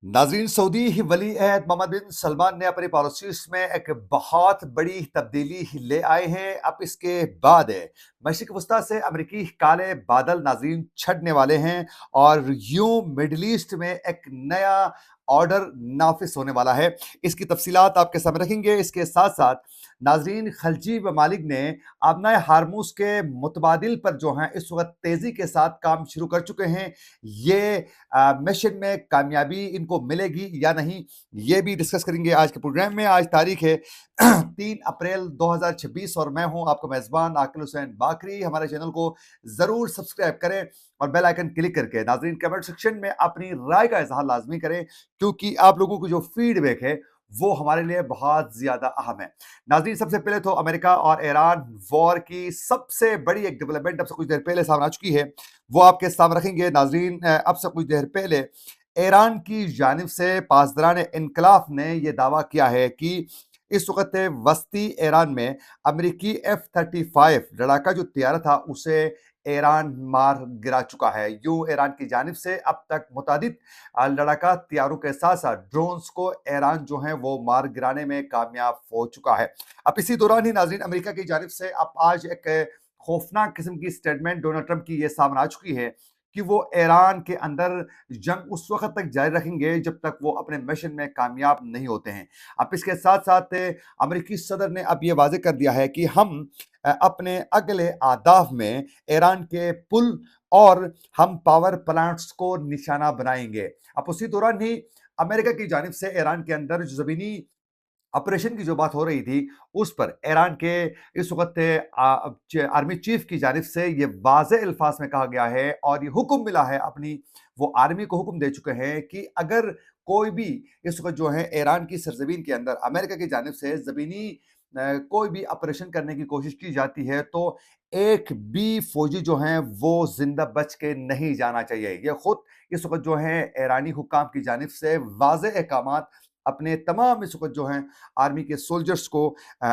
नाज़रीन, सऊदी वली अहद मोहम्मद बिन सलमान ने अपनी पॉलिसीज़ में एक बहुत बड़ी तब्दीली ले आए हैं। अब इसके बाद मशरिक़ वस्ता से अमरीकी काले बादल नाज़रीन छटने वाले हैं और यूं मिडल ईस्ट में एक नया ऑर्डर नाफिज होने वाला है। इसकी तफसीलात आपके सामने रखेंगे। इसके साथ साथ नाज़रीन, खलजी ममालिक ने आबनाए हारमूज के मुतबादिल पर जो है इस वक्त तेज़ी के साथ काम शुरू कर चुके हैं। ये मिशन में कामयाबी इनको मिलेगी या नहीं, ये भी डिस्कस करेंगे आज के प्रोग्राम में। आज तारीख है 3 अप्रैल 2026 और मैं हूं आपका मेजबान आकिल हुसैन बाकरी। हमारे चैनल को जरूर सब्सक्राइब करें और बेल आइकन क्लिक करके नाजरीन कमेंट सेक्शन में अपनी राय का इजहार लाजमी करें, क्योंकि आप लोगों की जो फीडबैक है वो हमारे लिए बहुत ज्यादा अहम है। नाजरीन, सबसे पहले तो अमेरिका और ईरान वॉर की सबसे बड़ी एक डेवलपमेंट अब से कुछ देर पहले सामने आ चुकी है, वो आपके सामने रखेंगे। नाजरीन, अब से कुछ देर पहले ईरान की जानिब से पासदारान इनकलाब ने यह दावा किया है कि इस वक्त वस्ती ईरान में अमरीकी F-35 लड़ाका जो तैयार था उसे ईरान मार गिरा चुका है। यूं ईरान की जानिब से अब तक मुतादिद लड़ाका तैयारों के साथ साथ ड्रोन्स को ईरान जो है वो मार गिराने में कामयाब हो चुका है। अब इसी दौरान ही नाजरीन, अमेरिका की जानिब से अब आज एक खौफनाक किस्म की स्टेटमेंट डोनाल्ड ट्रंप की ये सामने आ चुकी है कि वो ईरान के अंदर जंग उस वक्त तक जारी रखेंगे जब तक वो अपने मिशन में कामयाब नहीं होते हैं। अब इसके साथ साथ अमेरिकी सदर ने अब ये वाजे कर दिया है कि हम अपने अगले आदाफ में ईरान के पुल और हम पावर प्लांट्स को निशाना बनाएंगे। अब उसी दौरान ही अमेरिका की जानिब से ईरान के अंदर जो जमीनी ऑपरेशन की जो बात हो रही थी, उस पर ईरान के इस वक़्त आर्मी चीफ की जानिब से ये वाज़ेह अल्फ़ाज़ में कहा गया है और ये हुक्म मिला है, अपनी वो आर्मी को हुक्म दे चुके हैं कि अगर कोई भी इस वक़्त जो है ईरान की सरज़मीन के अंदर अमेरिका की जानिब से ज़मीनी कोई भी ऑपरेशन करने की कोशिश की जाती है, तो एक भी फ़ौजी जो हैं वो ज़िंदा बच के नहीं जाना चाहिए। ये खुद इस वक़्त जो है ईरानी हुक्काम की जानिब से वाज़ेह अहकामात अपने तमाम इस वक़्त जो हैं आर्मी के सोल्जर्स को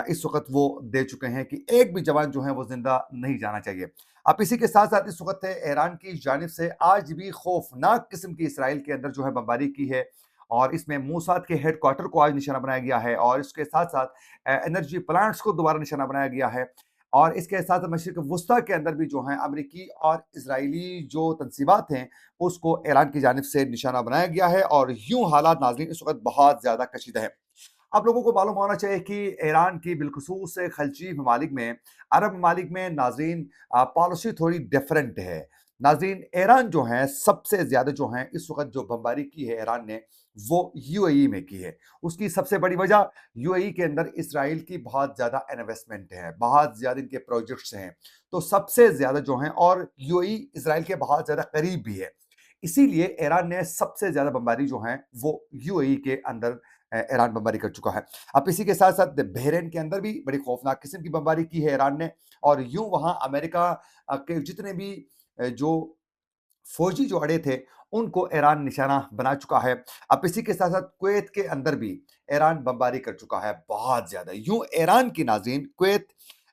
इस वक़्त वो दे चुके हैं कि एक भी जवान जो है वो ज़िंदा नहीं जाना चाहिए। अब इसी के साथ-साथ इस वक़्त ईरान की जानिब से आज भी खौफ़नाक किस्म की इसराइल के अंदर जो है बमबारी की है और इसमें मूसाद के हेडक्वार्टर को आज निशाना बनाया गया है और इसके साथ-साथ एनर्जी प्लांट्स को दोबारा निशाना बनाया गया है। और इसके साथ मशरिक़ वुस्ता के अंदर भी जो है अमरीकी और इज़राइली जो तंसीबात हैं, उसको ईरान की जानिब से निशाना बनाया गया है और यूँ हालात नाज़रीन इस वक़्त बहुत ज़्यादा कशीदा है। आप लोगों को मालूम होना चाहिए कि ईरान की बिलखुसूस खलीजी ममालिक में, अरब ममालिक में नाज़रीन पॉलिसी थोड़ी डिफरेंट है। नाज़रीन, ईरान जो है सबसे ज़्यादा जो है इस वक़्त जो बमबारी की है ईरान ने, वो यूएई में की है। उसकी सबसे बड़ी वजह यूएई के अंदर इसराइल की बहुत ज़्यादा इन्वेस्टमेंट है, बहुत ज़्यादा इनके प्रोजेक्ट्स हैं। तो सबसे ज़्यादा जो हैं और यूएई इसराइल के बहुत ज़्यादा करीब भी है। इसीलिए ईरान ने सबसे ज़्यादा बमबारी जो है वो यूएई के अंदर ईरान बमबारी कर चुका है। अब इसी के साथ-साथ बहरीन के अंदर भी बड़ी खौफनाक किस्म की बमबारी की है ईरान ने और यूँ वहाँ अमेरिका के जितने भी जो फौजी जो अड़े थे, उनको ईरान निशाना बना चुका है। अब इसी के साथ-साथ कुवैत के अंदर भी ईरान बमबारी कर चुका है बहुत ज़्यादा। यूँ ईरान की नाज़रीन कुवैत,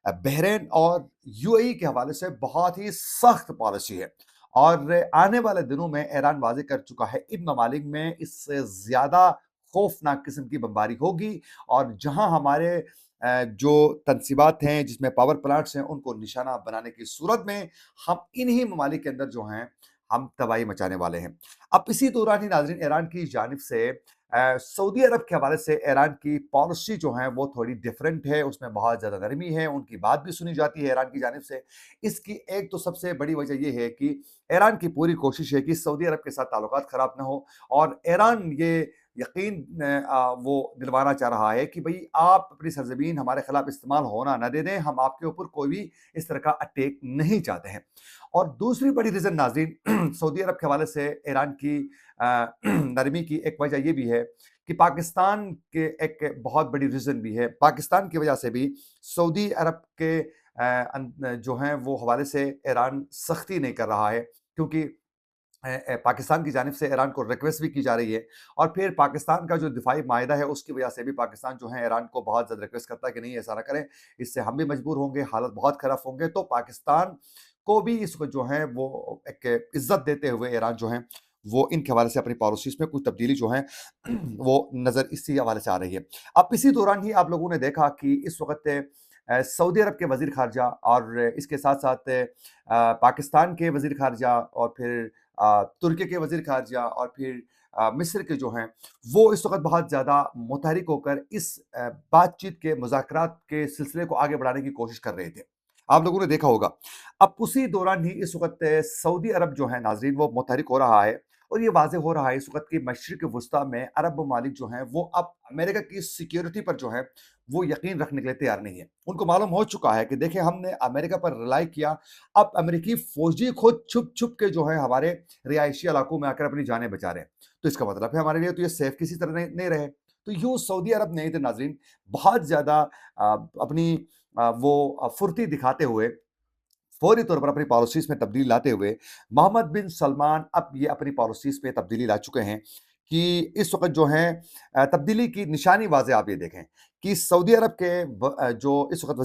बहरीन और यूएई के हवाले से बहुत ही सख्त पॉलिसी है और आने वाले दिनों में ईरान वाज़ेह कर चुका है, इन ममालिक में इससे ज़्यादा खौफनाक किस्म की बमबारी होगी और जहाँ हमारे जो तनसीबात हैं, जिसमें पावर प्लांट्स हैं, उनको निशाना बनाने की सूरत में हम इन्हीं ममालिक के अंदर जो हैं, हम तबाही मचाने वाले हैं। अब इसी दौरान ही नाज़रीन ईरान की जानिब से सऊदी अरब के हवाले से ईरान की पॉलिसी जो है वो थोड़ी डिफरेंट है, उसमें बहुत ज़्यादा नरमी है, उनकी बात भी सुनी जाती है ईरान की जानिब से। इसकी एक तो सबसे बड़ी वजह ये है कि ईरान की पूरी कोशिश है कि सऊदी अरब के साथ ताल्लुकात ख़राब ना हो और ईरान ये यकीन वो दिलवाना चाह रहा है कि भई आप अपनी सरज़मीन हमारे खिलाफ इस्तेमाल होना ना दे दें, हम आपके ऊपर कोई भी इस तरह का अटैक नहीं चाहते हैं। और दूसरी बड़ी रीज़न नाज़रीन सऊदी अरब के हवाले से ईरान की नरमी की एक वजह ये भी है कि पाकिस्तान के एक बहुत बड़ी रीज़न भी है। पाकिस्तान की वजह से भी सऊदी अरब के जो हैं वो हवाले से ईरान सख्ती नहीं कर रहा है, क्योंकि पाकिस्तान की जानिब से ईरान को रिक्वेस्ट भी की जा रही है और फिर पाकिस्तान का जो दिफाई मायदा है उसकी वजह से भी पाकिस्तान जो है ईरान को बहुत ज़्यादा रिक्वेस्ट करता है कि नहीं ऐसा ना करें, इससे हम भी मजबूर होंगे, हालात बहुत ख़राब होंगे। तो पाकिस्तान को भी इसको जो है वो एक इज़्ज़त देते हुए ईरान जो है वो इनके हवाले से अपनी पॉलिसीज़ में कुछ तब्दीली जो है वो नज़र इसी हवाले से आ रही है। अब इसी दौरान ही आप लोगों ने देखा कि इस वक़्त सऊदी अरब के वज़ीर ख़ारिजा और इसके साथ-साथ पाकिस्तान के वज़ीर ख़ारिजा और फिर तुर्की के वज़ीर ख़ारिजा और फिर मिस्र के जो हैं, वो इस वक़्त बहुत ज़्यादा मुतहरिक होकर इस बातचीत के मुज़ाकरात के सिलसिले को आगे बढ़ाने की कोशिश कर रहे थे। आप लोगों ने देखा होगा। अब उसी दौरान ही इस वक़्त सऊदी अरब जो है नाज़रीन वो मुतहरिक हो रहा है और ये वाज़ेह हो रहा है इस वक़्त कि मशरिक़ वुस्ता में अरब ममालिक जो हैं वो अब अमेरिका की सिक्योरिटी पर जो है वो यकीन रखने के लिए तैयार नहीं है। उनको मालूम हो चुका है कि देखिए हमने अमेरिका पर रिलाई किया, अब अमेरिकी फ़ौजी खुद छुप-छुप के जो है हमारे रिहायशी इलाकों में आकर अपनी जानें बचा रहे हैं। तो इसका मतलब है हमारे लिए तो ये सेफ किसी तरह नहीं रहे। तो यूँ सऊदी अरब ने तो नाज़रीन बहुत ज़्यादा अपनी फुर्ती दिखाते हुए फौरी तौर पर अपनी पॉलिसीज़ में तब्दीली लाते हुए मोहम्मद बिन सलमान अब ये अपनी पॉलिसीज़ में तब्दीली ला चुके हैं कि इस वक़्त जो है तब्दीली की निशानी वाज़ेह आप ये देखें कि सऊदी अरब के जो इस वक़्त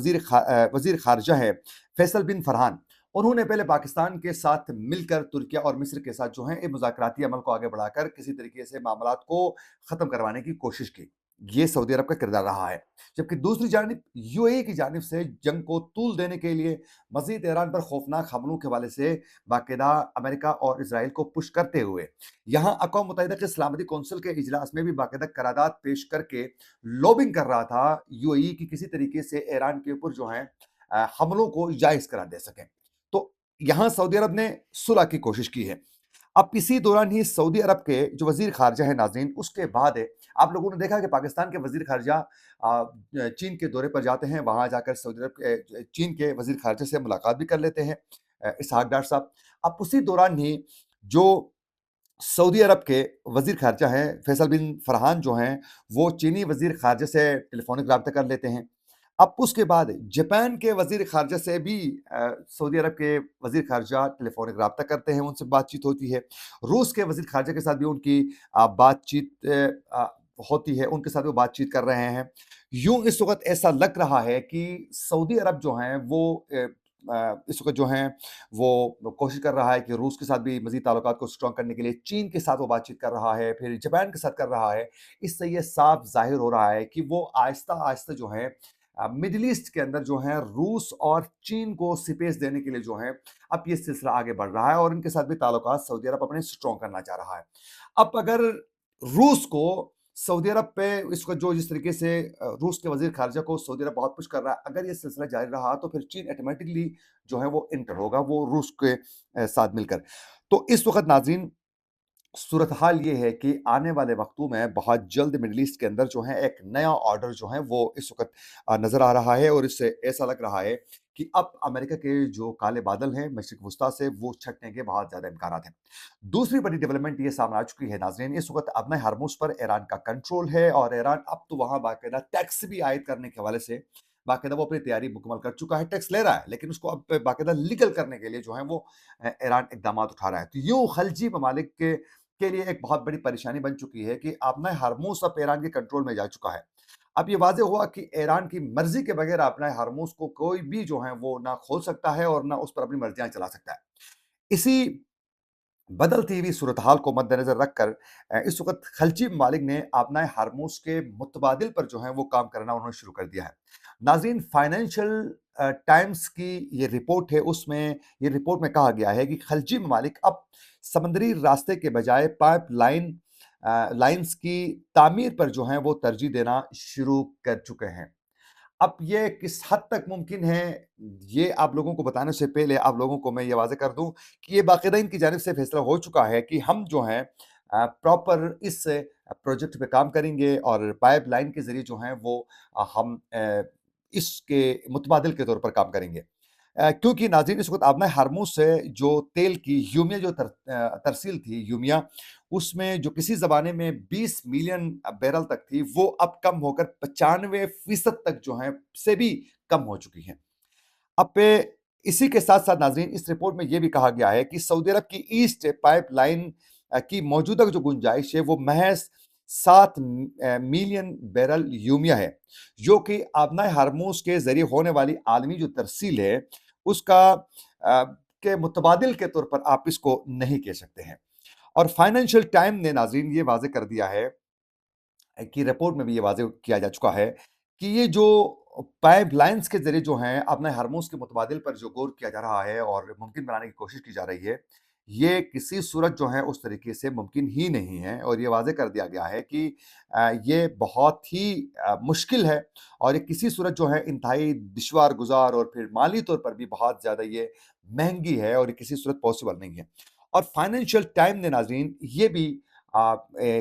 वज़ीर ख़ारिजा है फैसल बिन फरहान, उन्होंने पहले पाकिस्तान के साथ मिलकर तुर्किया और मिस्र के साथ जो है एक मुज़ाकराती अमल को आगे बढ़ाकर किसी तरीके से मामलात को ख़त्म करवाने की कोशिश की। ये सऊदी अरब का किरदार रहा है। जबकि दूसरी जानिब यूएई की जानिब से जंग को तूल देने के लिए मज़ीद ईरान पर खौफनाक हमलों के हवाले से बाकायदा अमेरिका और इसराइल को पुश करते हुए यहाँ अक़वाम मुत्तहिदा के सलामती कौंसिल के इजलास में भी बाकायदा करारदाद पेश करके लॉबिंग कर रहा था यूएई की किसी तरीके से ईरान के ऊपर जो है हमलों को जायज़ करार दे सकें। तो यहाँ सऊदी अरब ने सुलह की कोशिश की है। अब इसी दौरान ही सऊदी अरब के जो वज़ीर ख़ारिजा है नाज़रीन, उसके बाद आप लोगों ने देखा कि पाकिस्तान के वज़ीर ख़ारिजा चीन के दौरे पर जाते हैं, वहाँ जाकर सऊदी अरब के चीन के वज़ीर ख़ारिजा से मुलाकात भी कर लेते हैं इसहाक डार साहब। अब उसी दौरान ही जो सऊदी अरब के वज़ीर ख़ारिजा हैं, फैसल बिन फरहान जो हैं, वो चीनी वज़ीर ख़ारिजा से टेलीफ़ोनिक राब्ता कर लेते हैं। अब उसके बाद जापान के वज़ीर ख़ारिजा से भी सऊदी अरब के वज़ीर ख़ारिजा टेलीफ़ोनिक राब्ता करते हैं, उनसे बातचीत होती है। रूस के वज़ीर ख़ारिजा के साथ भी उनकी बातचीत होती है, उनके साथ वो बातचीत कर रहे हैं। यूँ इस वक़्त ऐसा लग रहा है कि सऊदी अरब जो हैं वो इस वक़्त जो हैं वो कोशिश कर रहा है कि रूस के साथ भी मज़ीद ताल्लुकात को स्ट्रॉन्ग करने के लिए चीन के साथ वो बातचीत कर रहा है, फिर जापान के साथ कर रहा है। इससे ये साफ ज़ाहिर हो रहा है कि वो आहिस्ता-आहिस्ता जो है मिडल ईस्ट के अंदर जो है रूस और चीन को स्पेस देने के लिए जो है अब ये सिलसिला आगे बढ़ रहा है और इनके साथ भी ताल्लुकात सऊदी अरब अपने स्ट्रॉन्ग करना चाह रहा है। अब अगर रूस को सऊदी अरब पे इसको जो जिस तरीके से रूस के वज़ीर ख़ारिजा को सऊदी अरब बहुत पुश कर रहा है, अगर ये सिलसिला जारी रहा तो फिर चीन ऑटोमैटिकली जो है वो एंटर होगा वो रूस के साथ मिलकर। तो इस वक़्त नाज़रीन सूरत हाल ये है कि आने वाले वक्तों में बहुत जल्द मिडल ईस्ट के अंदर जो है एक नया ऑर्डर जो है वो इस वक़्त नज़र आ रहा है और इससे ऐसा लग रहा है कि अब अमेरिका के जो काले बादल हैं मशरिक़ वुस्ता से वो छटने के बहुत ज़्यादा इम्कानात हैं। दूसरी बड़ी डेवलपमेंट ये सामने आ चुकी है नाज़रीन, इस वक़्त अपने हरमुज़ पर ईरान का कंट्रोल है और ईरान अब तो वहाँ बाकायदा टैक्स भी आयद करने के हवाले से बाकायदा वो अपनी तैयारी मुकम्मल कर चुका है, टैक्स ले रहा है, लेकिन उसको अब बाकायदा लीगल करने के लिए जो है वो ईरान इक़दामात उठा रहा है। तो यूँ खलिजी ममालिक के लिए एक बहुत बड़ी परेशानी बन चुकी है कि अपना हरमुज़ अब ईरान के कंट्रोल में जा चुका है। अब ये वाज़ेह हुआ कि ईरान की मर्ज़ी के बगैर अपना हरमुज़ को कोई भी जो है वो ना खोल सकता है और ना उस पर अपनी मर्ज़ियाँ चला सकता है। इसी बदलती हुई सूरत-हाल को मद्देनज़र रखकर इस वक़्त खलिजी ममालिक ने अपना हरमुज़ के मुतबादिल पर जो है वो काम करना उन्होंने शुरू कर दिया है। नाज़रीन फाइनेंशियल टाइम्स की ये रिपोर्ट है, उसमें ये रिपोर्ट में कहा गया है कि खलिजी ममालिक अब समुद्री रास्ते के बजाय लाइन्स की तामीर पर जो है वो तरजीह देना शुरू कर चुके हैं। अब ये किस हद तक मुमकिन है, ये आप लोगों को बताने से पहले आप लोगों को मैं ये वाज़ेह कर दूँ कि ये बाकायदा इनकी जानिब से फैसला हो चुका है कि हम जो हैं प्रॉपर इस प्रोजेक्ट पे काम करेंगे और पाइपलाइन के ज़रिए जो है वो हम इसके मुतबादिल के तौर पर काम करेंगे। क्योंकि नाज़रीन इस वक़्त आपने हरमुज़ से जो तेल की यूमिया जो तरसील थी यूमिया, उसमें जो किसी ज़माने में 20 मिलियन बैरल तक थी, वो अब कम होकर 95% तक जो है से भी कम हो चुकी है। अब पे इसी के साथ-साथ नाज़रीन इस रिपोर्ट में ये भी कहा गया है कि सऊदी अरब की ईस्ट पाइपलाइन की मौजूदा जो गुंजाइश है वो महज़ 7 मिलियन बैरल यूमिया है, जो कि आबनाए हरमुज़ के ज़रिए होने वाली आलमी जो तरसील है, उसका के मुतबादिल के तौर पर आप इसको नहीं कह सकते हैं। और फाइनेंशियल टाइम ने नाज़रीन ये वाज़ेह कर दिया है कि रिपोर्ट में भी ये वाज़ेह किया जा चुका है कि ये जो पाइपलाइन्स के ज़रिए जो हैं अपने हार्मोन्स के मुतबादिल पर जो गौर किया जा रहा है और मुमकिन बनाने की कोशिश की जा रही है, ये किसी सूरत जो है उस तरीके से मुमकिन ही नहीं है और ये वाज़ेह कर दिया गया है कि ये बहुत ही मुश्किल है और ये किसी सूरत जो है इंतहाई दुश्वार गुज़ार और फिर माली तौर पर भी बहुत ज़्यादा ये महँगी है और ये किसी सूरत पॉसिबल नहीं है। और फाइनेंशियल टाइम ने नाज़रीन ये भी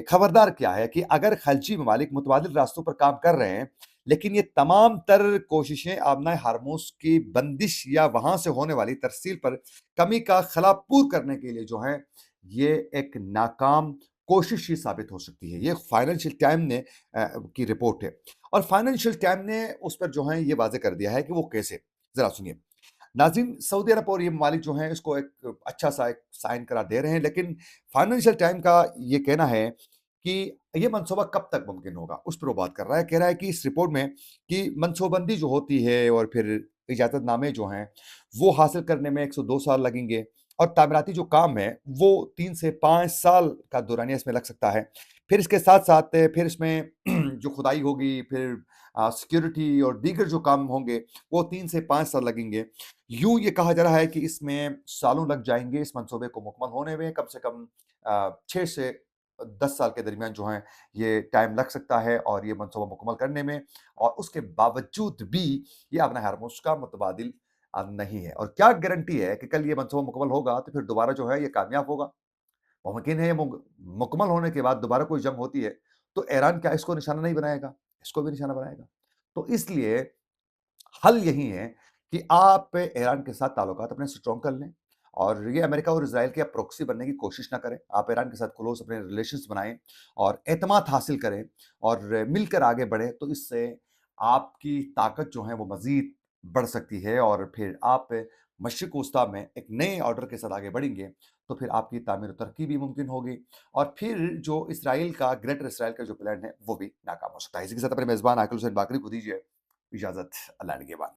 खबरदार किया है कि अगर खलिजी ममालिक मुतबादिल रास्तों पर काम कर रहे हैं, लेकिन ये तमाम तर कोशिशें अपना हार्मोन्स की बंदिश या वहाँ से होने वाली तरसील पर कमी का खलापूर करने के लिए जो है, ये एक नाकाम कोशिश ही साबित हो सकती है। ये फाइनेंशियल टाइम ने की रिपोर्ट है और फाइनेंशियल टाइम ने उस पर जो है ये वाज़ेह कर दिया है कि वो कैसे? ज़रा सुनिए। नाज़रीन सऊदी अरब और ये ममालिक जो हैं इसको एक अच्छा-सा एक साइन करार दे रहे हैं, लेकिन फाइनेंशियल टाइम का ये कहना है कि ये मनसूबा कब तक मुमकिन होगा, उस पर वो बात कर रहा है। कह रहा है कि इस रिपोर्ट में कि मनसूबबंदी जो होती है और फिर इजाज़तनामे जो हैं, वो हासिल करने में 102 साल लगेंगे और तामीराती जो काम है, वो 3 से 5 साल का दौरानिया इसमें लग सकता है। फिर इसके साथ-साथ फिर इसमें जो खुदाई होगी, फिर सिक्योरिटी और दीगर जो काम होंगे, वो 3 से 5 साल लगेंगे। यूँ ये कहा जा रहा है कि इसमें सालों लग जाएँगे इस मंसूबे को मुकम्मल होने में, कम से कम 6 से 10 साल के दरमियान जो है ये टाइम लग सकता है और ये मंसूबा मुकम्मल करने में और उसके बावजूद भी ये अपना हार्मोन्स का मुतबादिल नहीं है और क्या गारंटी है कि कल ये मंसूबा मुकम्मल होगा तो फिर दोबारा जो है ये कामयाब होगा? मुमकिन है ये मुकम्मल होने के बाद दोबारा कोई जंग होती है, तो ईरान क्या इसको निशाना नहीं बनाएगा? इसको भी निशाना बनाएगा। तो इसलिए हल यही है कि आप ईरान के साथ ताल्लुकात अपने स्ट्रॉन्ग कर लें और ये अमेरिका और इज़राइल के आप प्रॉक्सी बनने की कोशिश ना करें। आप ईरान के साथ क्लोज़ अपने रिलेशंस बनाएँ और एतमाद हासिल करें और मिलकर आगे बढ़ें, तो इससे आपकी ताकत जो है वो मज़ीद बढ़ सकती है और फिर आप मशरिक़ वस्ता में एक नए ऑर्डर के साथ आगे बढ़ेंगे, तो फिर आपकी तामीर और तरक्की भी मुमकिन होगी और फिर जो इज़राइल का ग्रेटर इज़राइल का जो प्लान है, वो भी नाकाम हो सकता है। इसी के साथ अपने मेज़बान आकिल हुसैन बाकरी को दीजिए इजाज़त, अल्लाह ने निगहबान।